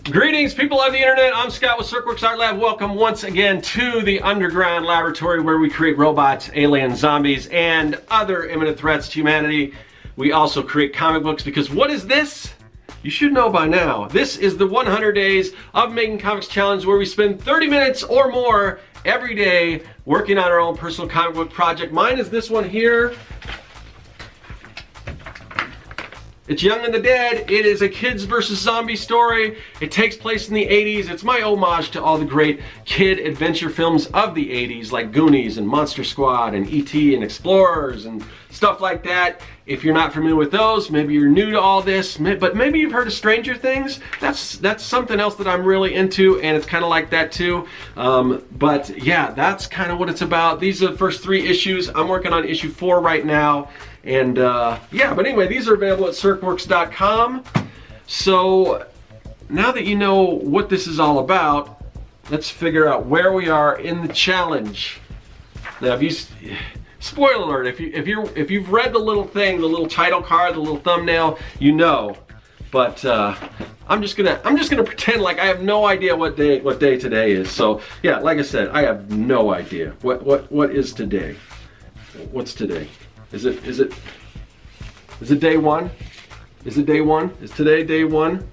Greetings, people of the internet. I'm Scott with Serkworks Art Lab. Welcome once again to the underground laboratory where we create robots, aliens, zombies, and other imminent threats to humanity. We also create comic books because what is this? You should know by now. This is the 100 Days of Making Comics Challenge, where we spend 30 minutes or more every day working on our own personal comic book project. Mine is this one here. It's Young and the Dead. It is a kids versus zombie story. It takes place in the 80s. It's my homage to all the great kid adventure films of the 80s, like Goonies and Monster Squad and E.T. and Explorers and stuff like that. If you're not familiar with those, maybe you're new to all this, but maybe you've heard of Stranger Things. That's something else that I'm really into, and it's kind of like that too. But yeah, that's kind of what it's about. These are the first 3 issues. I'm working on issue 4 right now. And yeah, but anyway, these are available at Serkworks.com. So now that you know what this is all about, let's figure out where we are in the challenge. Now, if you spoiler alert, if you've read the little thing, the little title card, the little thumbnail, you know. But I'm just gonna pretend like I have no idea what day today is. So yeah, like I said, I have no idea what is today. What's today? Is it day 1? Is it day 1? Is today day 1?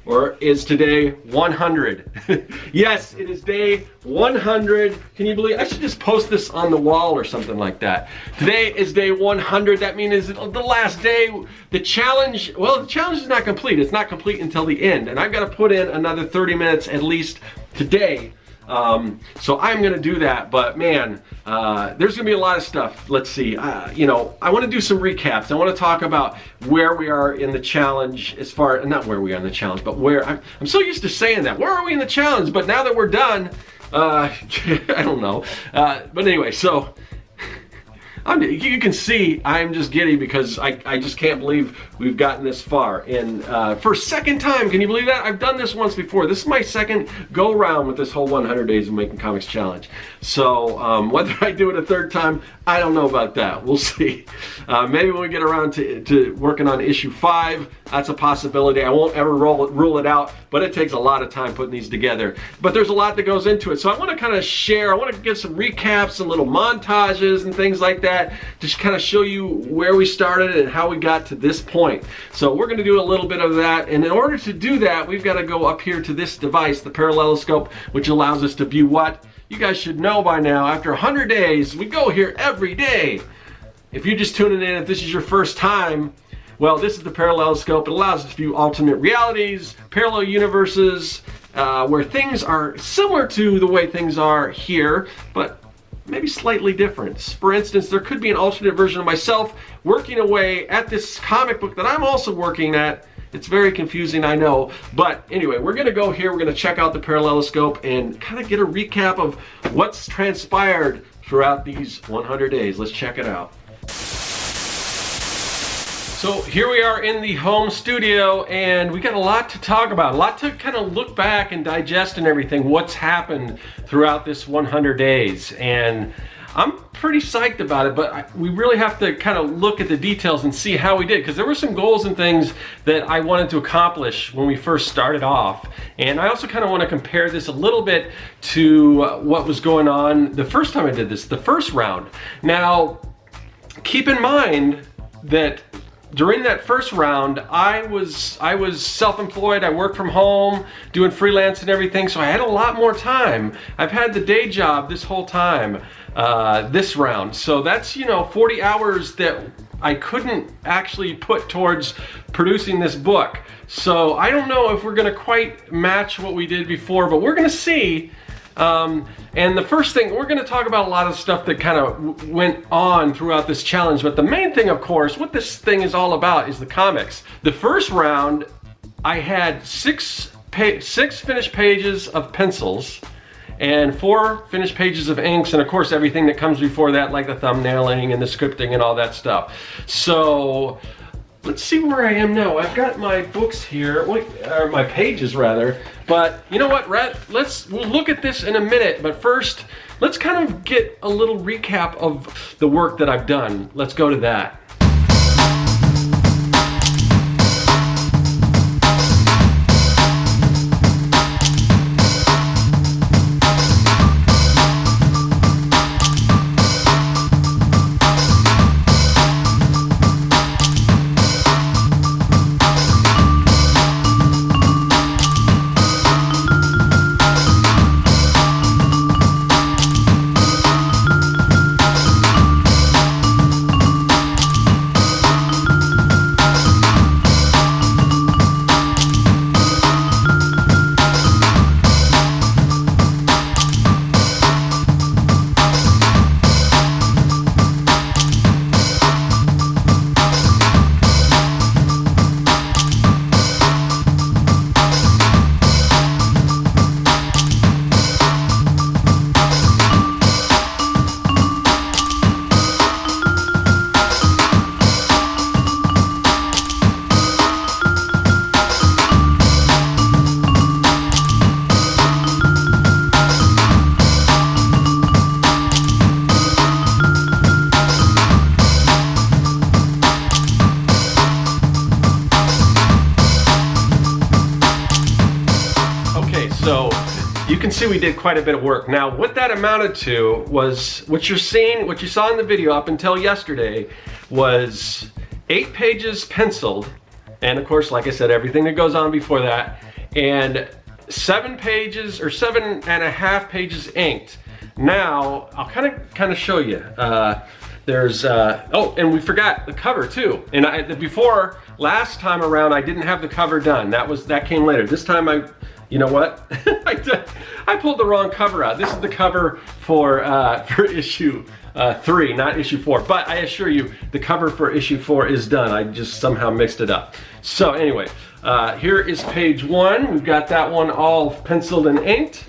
Or is today 100? Yes, it is day 100. Can you believe? I should just post this on the wall or something like that. Today is day 100. That means it's the last day. The challenge, well, the challenge is not complete. It's not complete until the end. And I've got to put in another 30 minutes at least today. So I'm going to do that, but man, there's going to be a lot of stuff. Let's see, you know, I want to do some recaps. I want to talk about where we are in the challenge as far, not where we are in the challenge, but where, I'm so used to saying that. Where are we in the challenge? But now that we're done, I don't know. But anyway, so you can see I'm just giddy because I just can't believe we've gotten this far. And for a second time, can you believe that? I've done this once before. This is my second go round with this whole 100 Days of Making Comics Challenge. So whether I do it a third time, I don't know about that. We'll see. Maybe when we get around to working on issue 5, that's a possibility. I won't ever rule it out, but it takes a lot of time putting these together. But there's a lot that goes into it. So I want to kind of share, I want to give some recaps, some little montages and things like that, just kind of show you where we started and how we got to this point. So we're going to do a little bit of that. And in order to do that, we've got to go up here to this device, the paralleloscope, which allows us to view what? You guys should know by now, after 100 days, we go here every day. If you're just tuning in, if this is your first time, well, this is the paralleloscope. It allows us to view alternate realities, parallel universes, where things are similar to the way things are here, but maybe slightly different. For instance, there could be an alternate version of myself working away at this comic book that I'm also working at. It's very confusing, I know. But anyway, we're going to go here. We're going to check out the paralleloscope and kind of get a recap of what's transpired throughout these 100 days. Let's check it out. So here we are in the home studio, and we got a lot to talk about, a lot to kind of look back and digest and everything, what's happened throughout this 100 days. And I'm pretty psyched about it, but we really have to kind of look at the details and see how we did, because there were some goals and things that I wanted to accomplish when we first started off. And I also kind of want to compare this a little bit to what was going on the first time I did this, the first round. Now, keep in mind that during that first round, I was self-employed. I worked from home, doing freelance and everything, so I had a lot more time. I've had the day job this whole time, this round. So that's, you know, 40 hours that I couldn't actually put towards producing this book. So I don't know if we're gonna quite match what we did before, but we're gonna see. And the first thing, we're going to talk about a lot of stuff that kind of went on throughout this challenge, but the main thing, of course, what this thing is all about is the comics. The first round, I had six finished pages of pencils and 4 finished pages of inks, and of course everything that comes before that, like the thumbnailing and the scripting and all that stuff. So let's see where I am now. I've got my books here, or my pages rather, But you know what, Rhett? We'll look at this in a minute, but first, let's kind of get a little recap of the work that I've done. Let's go to that. So you can see we did quite a bit of work. Now, what that amounted to was what you're seeing, what you saw in the video up until yesterday was 8 pages penciled, and of course, like I said, everything that goes on before that, and 7 pages or 7.5 pages inked. Now, I'll kind of show you. There's oh, and we forgot the cover too. And before last time around, I didn't have the cover done. That came later. This time you know what? I pulled the wrong cover out. This is the cover for issue 3, not issue 4. But I assure you, the cover for issue 4 is done. I just somehow mixed it up. So anyway, here is page 1. We've got that one all penciled and inked.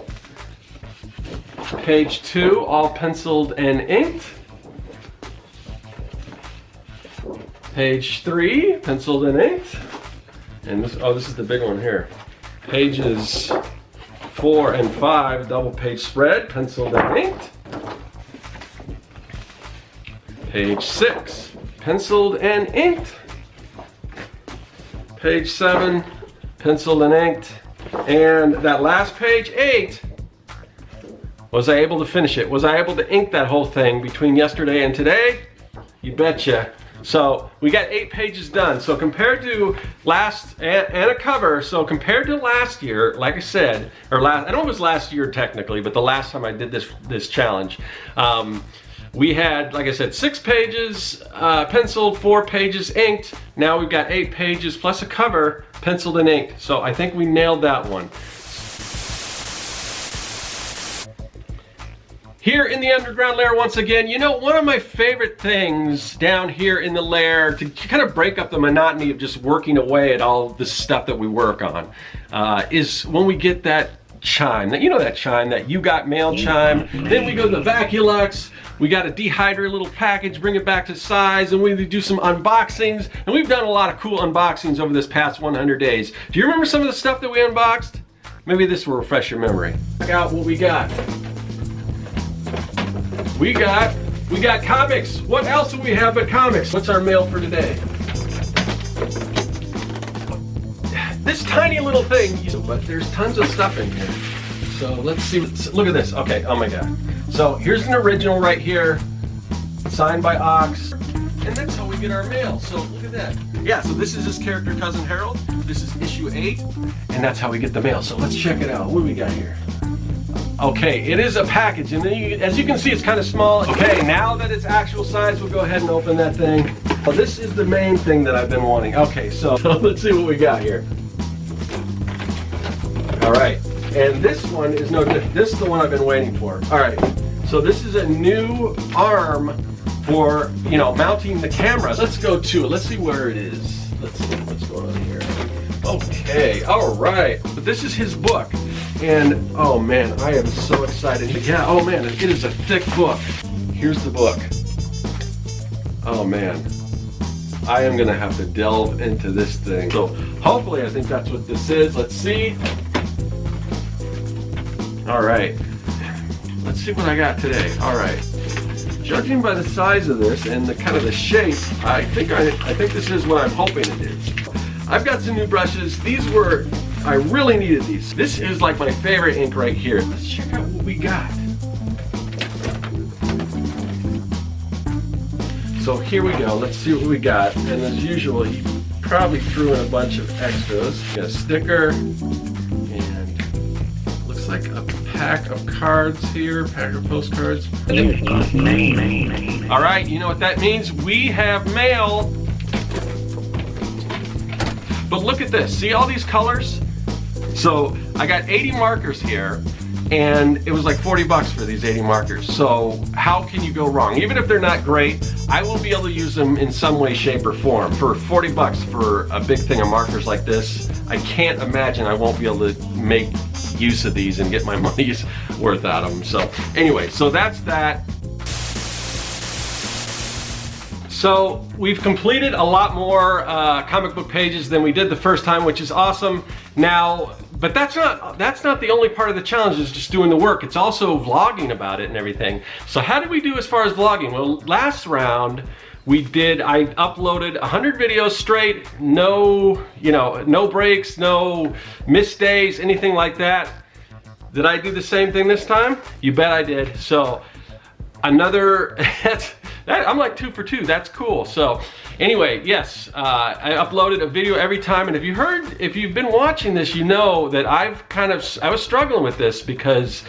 Page 2, all penciled and inked. Page 3, penciled and inked. And this is the big one here. Pages 4 and 5, double page spread, penciled and inked. Page 6, penciled and inked. Page 7, penciled and inked. And that last page, 8, was I able to finish it? Was I able to ink that whole thing between yesterday and today? You betcha. So we got 8 pages done. So compared to and a cover, so compared to last year, like I said, I know it was last year technically, but the last time I did this challenge, we had, like I said, 6 pages penciled, 4 pages inked. Now we've got 8 pages plus a cover penciled and inked. So I think we nailed that one. Here in the underground lair once again, you know, one of my favorite things down here in the lair to kind of break up the monotony of just working away at all this stuff that we work on is when we get that chime, you know, that chime, that you got mail chime. Then we go to the Vaculux, we got to dehydrate a little package, bring it back to size, and we do some unboxings. And we've done a lot of cool unboxings over this past 100 days. Do you remember some of the stuff that we unboxed? Maybe this will refresh your memory. Check out what we got. We got comics. What else do we have but comics? What's our mail for today? This tiny little thing, but there's tons of stuff in here. So let's see, look at this. Okay, oh my God. So here's an original right here, signed by Ox. And that's how we get our mail. So look at that. Yeah, so this is his character, Cousin Harold. This is issue 8, and that's how we get the mail. So let's check it out. What do we got here? Okay, it is a package, and then as you can see, it's kind of small. Okay, now that it's actual size, we'll go ahead and open that thing. Well, this is the main thing that I've been wanting. Okay, so let's see what we got here. All right, and this one is no different. This is the one I've been waiting for. All right, so this is a new arm for, you know, mounting the camera. Let's go to it. Let's see where it is. Let's see what's going on here. Okay, all right. But this is his book. And oh man, I am so excited. Yeah, oh man, it is a thick book. Here's the book. Oh man, I am gonna have to delve into this thing. So hopefully I think that's what this is. Let's see. All right, let's see what I got today. All right, judging by the size of this and the kind of the shape, I think this is what I'm hoping it is. I've got some new brushes. I really needed these. This is like my favorite ink right here. Let's check out what we got. So here we go. Let's see what we got. And as usual, he probably threw in a bunch of extras. Got a sticker and looks like a pack of cards here, pack of postcards. All right, you know what that means? We have mail. But look at this. See all these colors? So I got 80 markers here, and it was like 40 bucks for these 80 markers. So how can you go wrong? Even if they're not great, I will be able to use them in some way, shape, or form. For 40 bucks for a big thing of markers like this, I can't imagine I won't be able to make use of these and get my money's worth out of them. So anyway, so that's that. So we've completed a lot more comic book pages than we did the first time, which is awesome. Now, but that's not the only part of the challenge, is just doing the work. It's also vlogging about it and everything. So how did we do as far as vlogging? Well, last round I uploaded 100 videos straight, no breaks, no missed days, anything like that. Did I do the same thing this time? You bet I did. So another, I'm like 2 for 2, that's cool. So anyway, yes, I uploaded a video every time, and if you've been watching this, you know that I was struggling with this because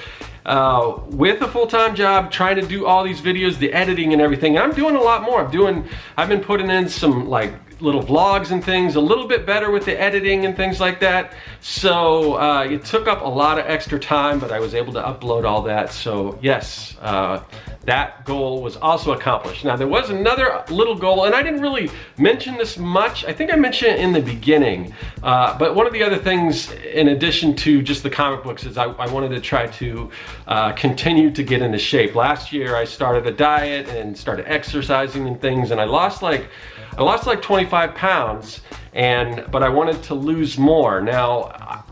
with a full-time job, trying to do all these videos, the editing and everything, and I'm doing a lot more. I've been putting in some like little vlogs and things, a little bit better with the editing and things like that. So it took up a lot of extra time, but I was able to upload all that. So yes, that goal was also accomplished. Now there was another little goal, and I didn't really mention this much. I think I mentioned it in the beginning, but one of the other things in addition to just the comic books is I wanted to try to continue to get into shape. Last year I started a diet and started exercising and things, and I lost like 25 pounds, but I wanted to lose more. Now,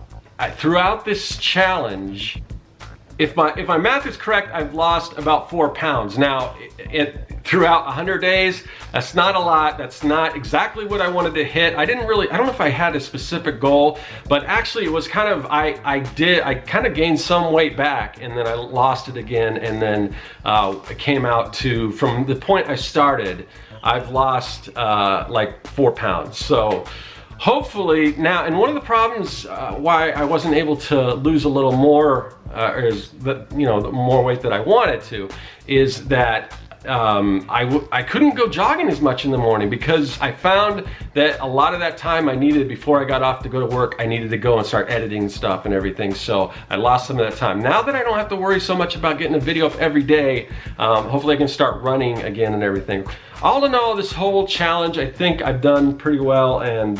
throughout this challenge, if my math is correct, I've lost about 4 pounds. Now, throughout 100 days, that's not a lot. That's not exactly what I wanted to hit. I don't know if I had a specific goal, but actually it was kind of, I kind of gained some weight back, and then I lost it again, and then it came out to, from the point I started, I've lost like 4 pounds. So hopefully now, and one of the problems why I wasn't able to lose a little more, is that, the more weight that I wanted to, is that I couldn't go jogging as much in the morning, because I found that a lot of that time I needed, before I got off to go to work, I needed to go and start editing stuff and everything. So I lost some of that time. Now that I don't have to worry so much about getting a video up every day, hopefully I can start running again and everything. All in all, this whole challenge, I think I've done pretty well, and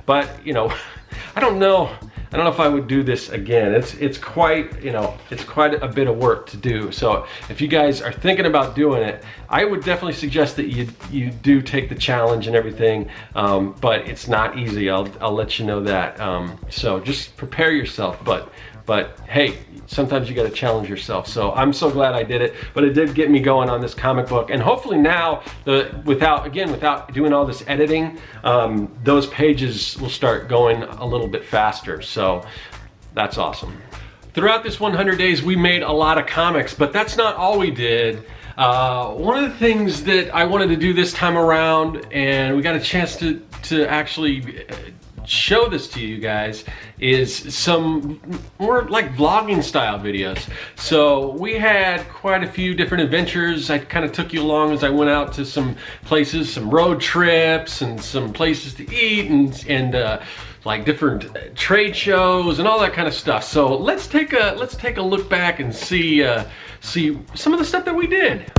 but I don't know if I would do this again. It's quite a bit of work to do. So if you guys are thinking about doing it, I would definitely suggest that you do take the challenge and everything, but it's not easy. I'll let you know that. So just prepare yourself, but hey, sometimes you got to challenge yourself. So I'm so glad I did it, but it did get me going on this comic book. And hopefully now, without doing all this editing, those pages will start going a little bit faster. So that's awesome. Throughout this 100 days, we made a lot of comics, but that's not all we did. One of the things that I wanted to do this time around, and we got a chance to actually show this to you guys, is some more like vlogging style videos. So we had quite a few different adventures. I kind of took you along as I went out to some places, some road trips and some places to eat, and like different trade shows and all that kind of stuff. So let's take a look back and see some of the stuff that we did.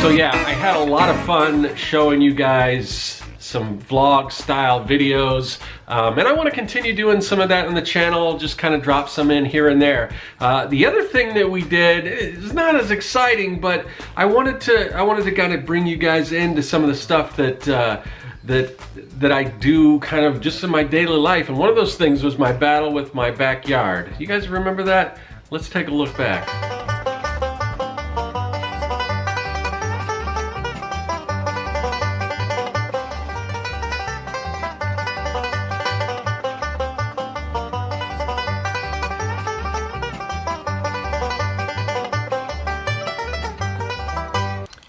So yeah, I had a lot of fun showing you guys some vlog style videos, and I want to continue doing some of that on the channel, just kind of drop some in here and there. The other thing that we did is not as exciting, but I wanted to kind of bring you guys into some of the stuff that that I do kind of just in my daily life, and one of those things was my battle with my backyard. You guys remember that? Let's take a look back.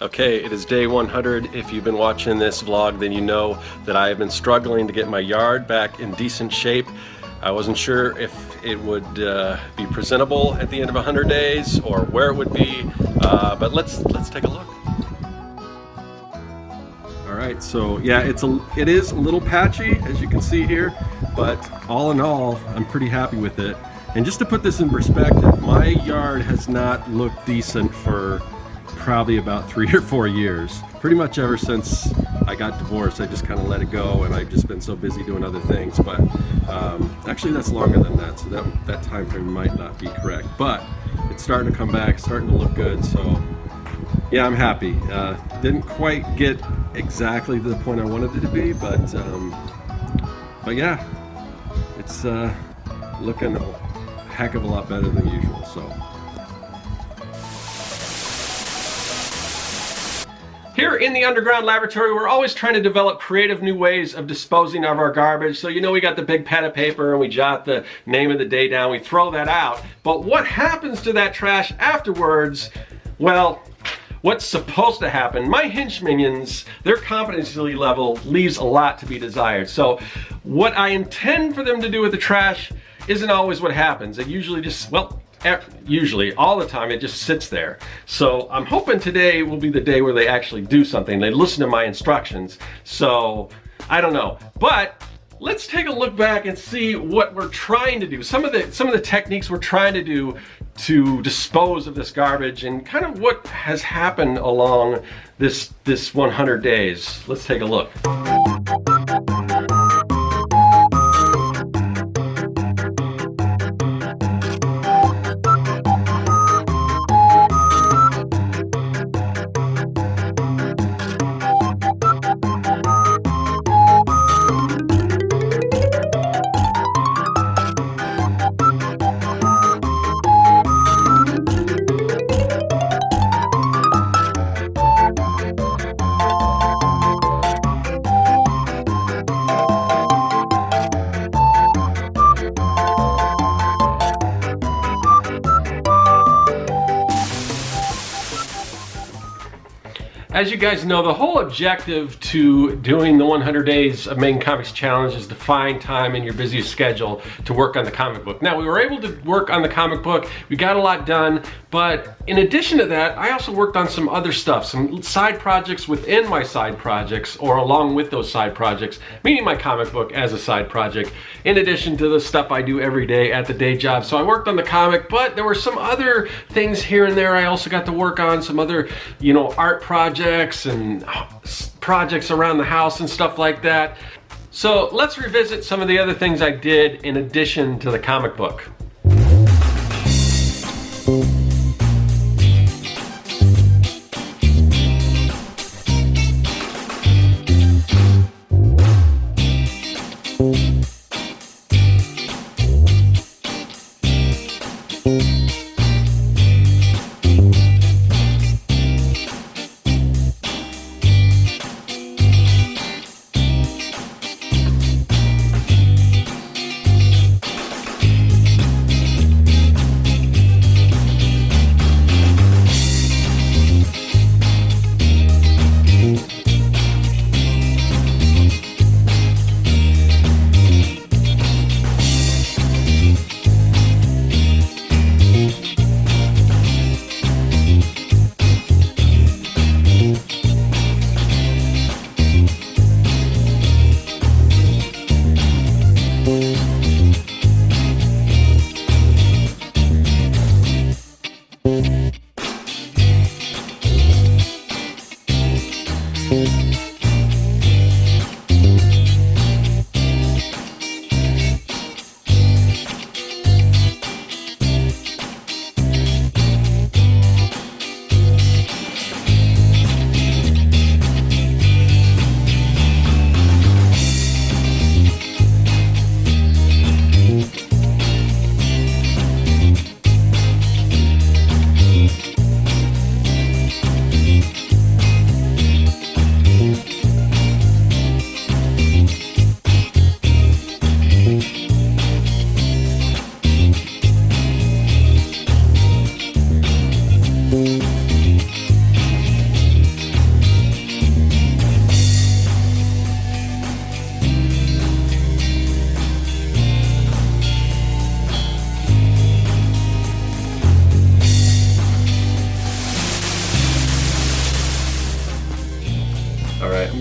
Okay, it is day 100. If you've been watching this vlog, then you know that I have been struggling to get my yard back in decent shape. I wasn't sure if it would be presentable at the end of 100 days or where it would be, but let's take a look. All right, so yeah, it is a little patchy, as you can see here, but all in all, I'm pretty happy with it. And just to put this in perspective, my yard has not looked decent for probably about 3 or 4 years. Pretty much ever since I got divorced, I just kind of let it go, and I've just been so busy doing other things. But actually that's longer than that, so that time frame might not be correct. But it's starting to come back, starting to look good, so yeah, I'm happy. Didn't quite get exactly to the point I wanted it to be, but yeah, it's looking a heck of a lot better than usual. So here in the underground laboratory, we're always trying to develop creative new ways of disposing of our garbage. So you know, we got the big pad of paper and we jot the name of the day down, we throw that out. But what happens to that trash afterwards? Well, what's supposed to happen? My hinge minions, their competency level leaves a lot to be desired. So what I intend for them to do with the trash isn't always what happens. It usually just, well, usually all the time it just sits there. So I'm hoping today will be the day where they actually do something. They listen to my instructions. So I don't know, but let's take a look back and see what we're trying to do. Some of the techniques we're trying to do to dispose of this garbage, and kind of what has happened along this 100 days. Let's take a look. As you guys know, the whole objective to doing the 100 Days of Making Comics Challenge is to find time in your busiest schedule to work on the comic book. Now, we were able to work on the comic book, we got a lot done, but in addition to that, I also worked on some other stuff, some side projects within my side projects, or along with those side projects, meaning my comic book as a side project, in addition to the stuff I do every day at the day job. So I worked on the comic, but there were some other things here and there I also got to work on, some other, you know, art projects and projects around the house and stuff like that. So let's revisit some of the other things I did in addition to the comic book.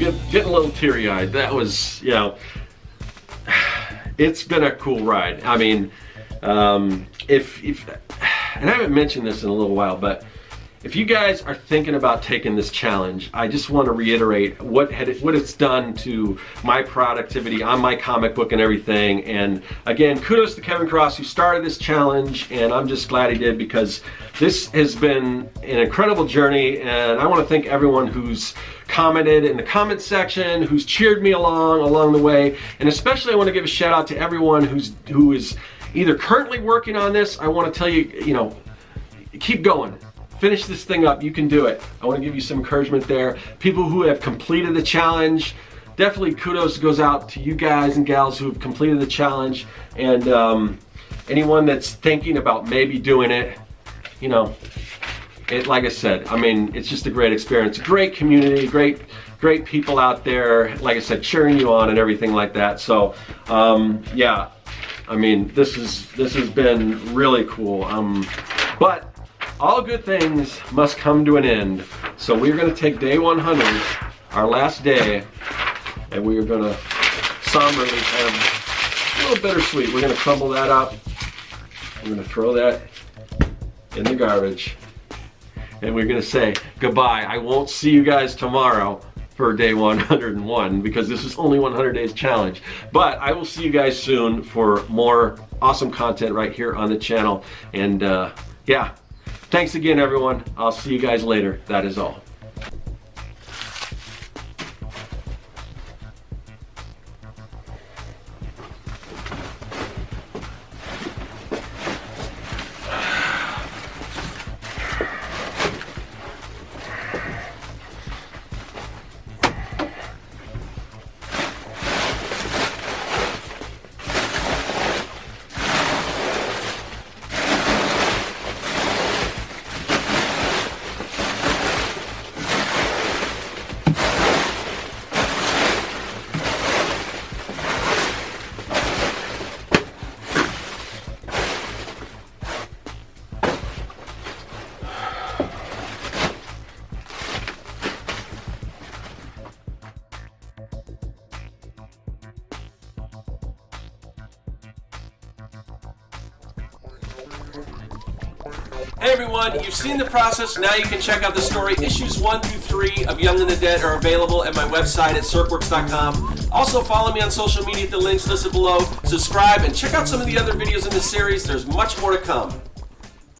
getting a little teary-eyed. That was, you know, it's been a cool ride. I mean, if and I haven't mentioned this in a little while, but if you guys are thinking about taking this challenge, I just want to reiterate what it's done to my productivity on my comic book and everything. And again, kudos to Kevin Cross who started this challenge, and I'm just glad he did, because this has been an incredible journey. And I want to thank everyone who's commented in the comment section, who's cheered me along the way, and especially I want to give a shout out to everyone who is either currently working on this. I want to tell you, you know, keep going. Finish this thing up. You can do it. I want to give you some encouragement there. People who have completed the challenge, definitely kudos goes out to you guys and gals who have completed the challenge. And anyone that's thinking about maybe doing it, you know, like I said, I mean, it's just a great experience. Great community, great people out there, like I said, cheering you on and everything like that. So yeah, I mean, this has been really cool. But all good things must come to an end. So we're gonna take day 100, our last day, and we are gonna somberly, kind of a little bittersweet. We're gonna crumble that up. We're gonna throw that in the garbage. And we're gonna say goodbye. I won't see you guys tomorrow for day 101 because this is only 100 days challenge. But I will see you guys soon for more awesome content right here on the channel. And yeah. Thanks again, everyone. I'll see you guys later. That is all. Hey everyone, you've seen the process, now you can check out the story. Issues 1 through 3 of Young and the Dead are available at my website at serkworks.com. Also follow me on social media at the links listed below. Subscribe and check out some of the other videos in the series. There's much more to come.